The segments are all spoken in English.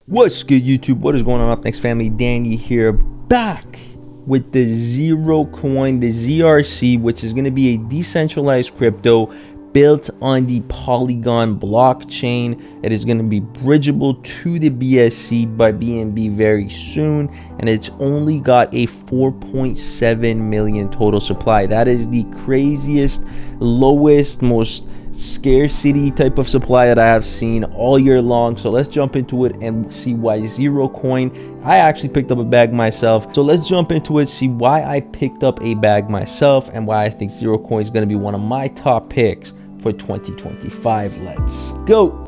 What's good, YouTube? What is going on? Up next, family? Danny here, back with the ZeroCoin, the ZRC, which is going to be a decentralized crypto built on the Polygon blockchain. It is going to be bridgeable to the BSC by BNB very soon, and it's only got a 4.7 million total supply. That is the craziest, lowest, most scarcity type of supply that I have seen all year long. So let's jump into it and see why ZeroCoin. I actually picked up a bag myself, so let's jump into it, see why I picked up a bag myself and why I think ZeroCoin is going to be one of my top picks for 2025. Let's go.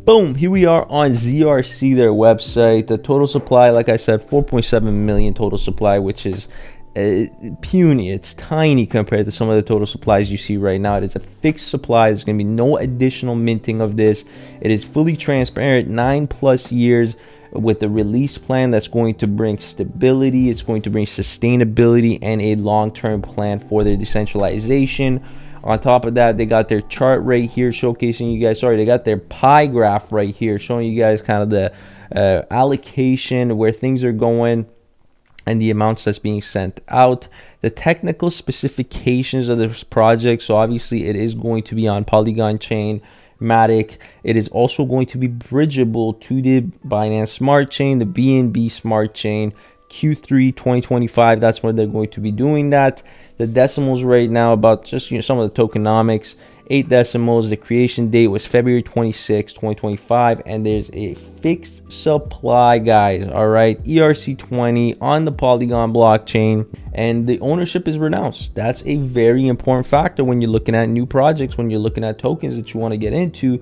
Boom, here we are on ZRC, their website. The total supply, like I said, 4.7 million total supply, which is puny. It's tiny compared to some of the total supplies you see right now. It is a fixed supply. There's going to be no additional minting of this. It is fully transparent, 9+ years with the release plan that's going to bring stability. It's going to bring sustainability and a long-term plan for their decentralization. On top of that, they got their chart right here showcasing you guys, they got their pie graph right here showing you guys kind of the allocation, where things are going and the amounts that's being sent out. The technical specifications of this project, so obviously it is going to be on Polygon chain, Matic. It is also going to be bridgeable to the Binance Smart Chain, the BNB Smart Chain. Q3 2025, that's where they're going to be doing that. The decimals right now, about just some of the tokenomics, 8 decimals. The creation date was February 26, 2025, and there's a fixed supply, guys. All right, ERC20 on the Polygon blockchain, and the ownership is renounced. That's a very important factor when you're looking at new projects, when you're looking at tokens that you want to get into.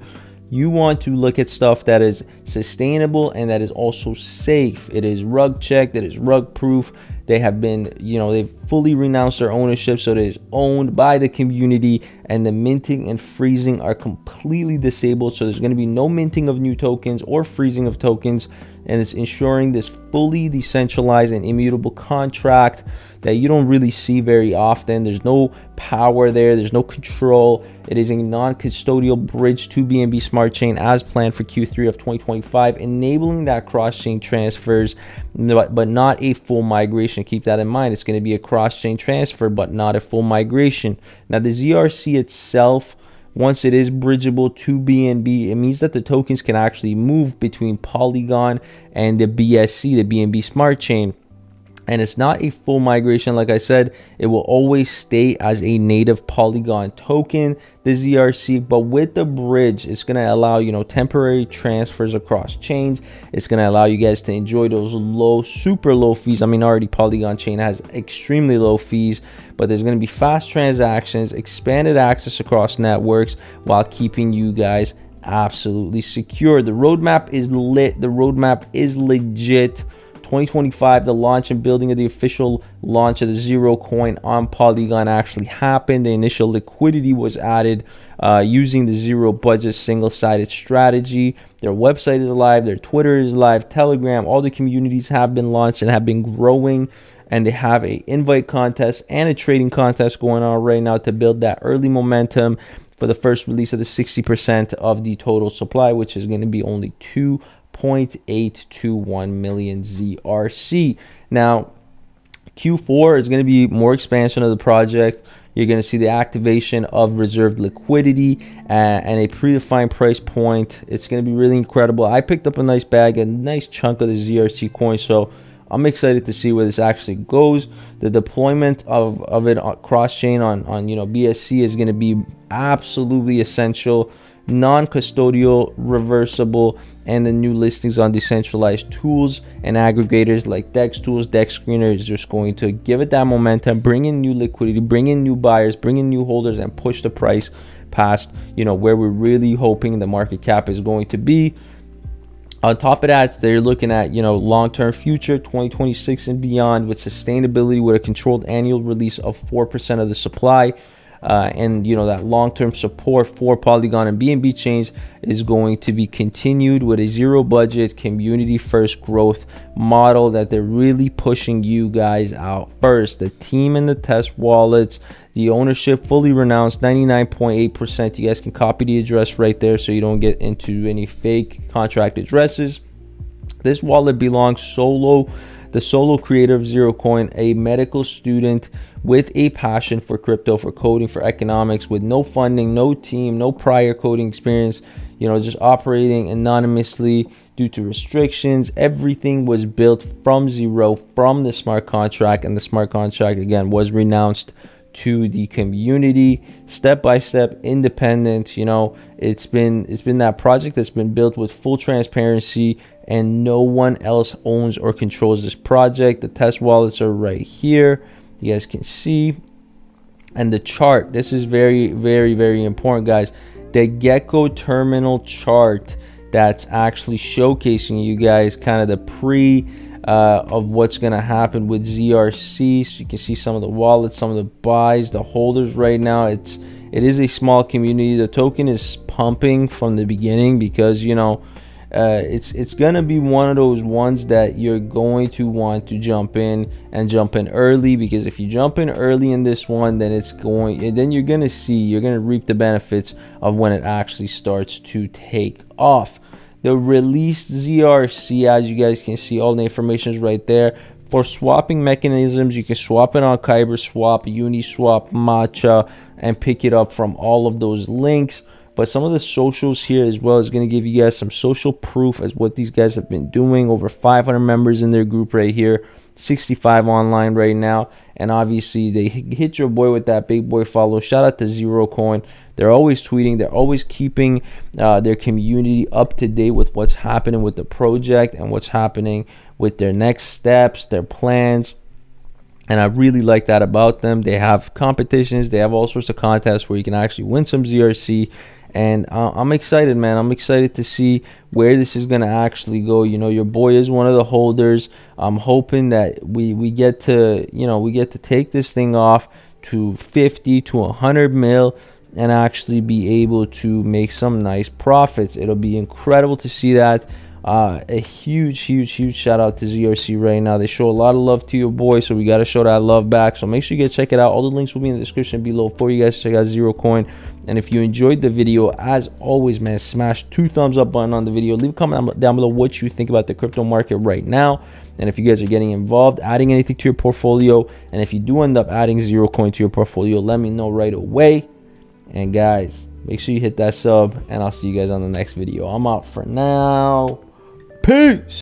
You want to look at stuff that is sustainable and that is also safe. It is rug checked, it is rug proof. They have been, they've fully renounced their ownership, so it is owned by the community, and the minting and freezing are completely disabled. So there's going to be no minting of new tokens or freezing of tokens, and it's ensuring this fully decentralized and immutable contract that you don't really see very often. There's no power there, there's no control. It is a non-custodial bridge to BNB Smart Chain as planned for Q3 of 2025, enabling that cross-chain transfers, but not a full migration. Keep that in mind. It's going to be a cross-chain transfer, but not a full migration. Now, the ZRC itself, once it is bridgeable to BNB, it means that the tokens can actually move between Polygon and the BSC, the BNB Smart Chain. And it's not a full migration. Like I said, it will always stay as a native Polygon token, the ZRC, but with the bridge, it's going to allow, temporary transfers across chains. It's going to allow you guys to enjoy those low, super low fees. I mean, already Polygon chain has extremely low fees, but there's going to be fast transactions, expanded access across networks, while keeping you guys absolutely secure. The roadmap is lit. The roadmap is legit. 2025, the launch and building of the official launch of the ZeroCoin on Polygon actually happened. The initial liquidity was added using the zero budget single-sided strategy. Their website is live, their Twitter is live, Telegram, all the communities have been launched and have been growing, and they have a invite contest and a trading contest going on right now to build that early momentum for the first release of the 60% of the total supply, which is going to be only 2.821 million ZRC. Now, Q4 is going to be more expansion of the project. You're going to see the activation of reserved liquidity and a predefined price point. It's going to be really incredible. I picked up a nice bag, a nice chunk of the ZRC coin, so I'm excited to see where this actually goes. The deployment of it cross-chain on BSC is going to be absolutely essential. Non-custodial, reversible, and the new listings on decentralized tools and aggregators like DEX tools, DEX screener is just going to give it that momentum, bring in new liquidity, bring in new buyers, bring in new holders, and push the price past where we're really hoping the market cap is going to be. On top of that, they're looking at, you know, long-term future 2026 and beyond, with sustainability, with a controlled annual release of 4% of the supply. And you know, that long-term support for Polygon and BNB chains is going to be continued with a zero budget, community first growth model that they're really pushing you guys out first. The team and the test wallets, the ownership fully renounced, 99.8%. You guys can copy the address right there so you don't get into any fake contract addresses. This wallet belongs the solo creator of ZeroCoin, a medical student with a passion for crypto, for coding, for economics, with no funding, no team, no prior coding experience, you know, just operating anonymously due to restrictions. Everything was built from zero, from the smart contract, and the smart contract, again, was renounced to the community, step by step, independent. You know, it's been that project that's been built with full transparency, and no one else owns or controls this project. The test wallets are right here, you guys can see. And the chart, this is very, very, very important, guys. The gecko terminal chart that's actually showcasing you guys kind of the pre of what's going to happen with ZRC. So you can see some of the wallets, some of the buys, the holders right now. It is a small community. The token is pumping from the beginning because, you know, it's gonna be one of those ones that you're going to want to jump in early, because if you jump in early in this one, then you're gonna reap the benefits of when it actually starts to take off. The released ZRC, as you guys can see, all the information is right there. For swapping mechanisms, you can swap it on Kyber Swap, Uniswap, Matcha, and pick it up from all of those links. But some of the socials here as well is going to give you guys some social proof as what these guys have been doing. Over 500 members in their group right here, 65 online right now. And obviously they hit your boy with that big boy follow. Shout out to ZeroCoin. They're always tweeting. They're always keeping their community up to date with what's happening with the project and what's happening with their next steps, their plans. And I really like that about them. They have competitions. They have all sorts of contests where you can actually win some ZRC. And I'm excited, man. I'm excited to see where this is going to actually go. You know, your boy is one of the holders. I'm hoping that we get to take this thing off to 50 to 100 mil and actually be able to make some nice profits. It'll be incredible to see that. A huge shout out to ZRC right now. They show a lot of love to your boy, so we got to show that love back. So make sure you guys check it out. All the links will be in the description below for you guys to check out ZeroCoin. And if you enjoyed the video, as always, man, smash 2 thumbs up button on the video. Leave a comment down below what you think about the crypto market right now, and if you guys are getting involved, adding anything to your portfolio. And if you do end up adding ZeroCoin to your portfolio, let me know right away. And guys, make sure you hit that sub, and I'll see you guys on the next video. I'm out for now. Peace.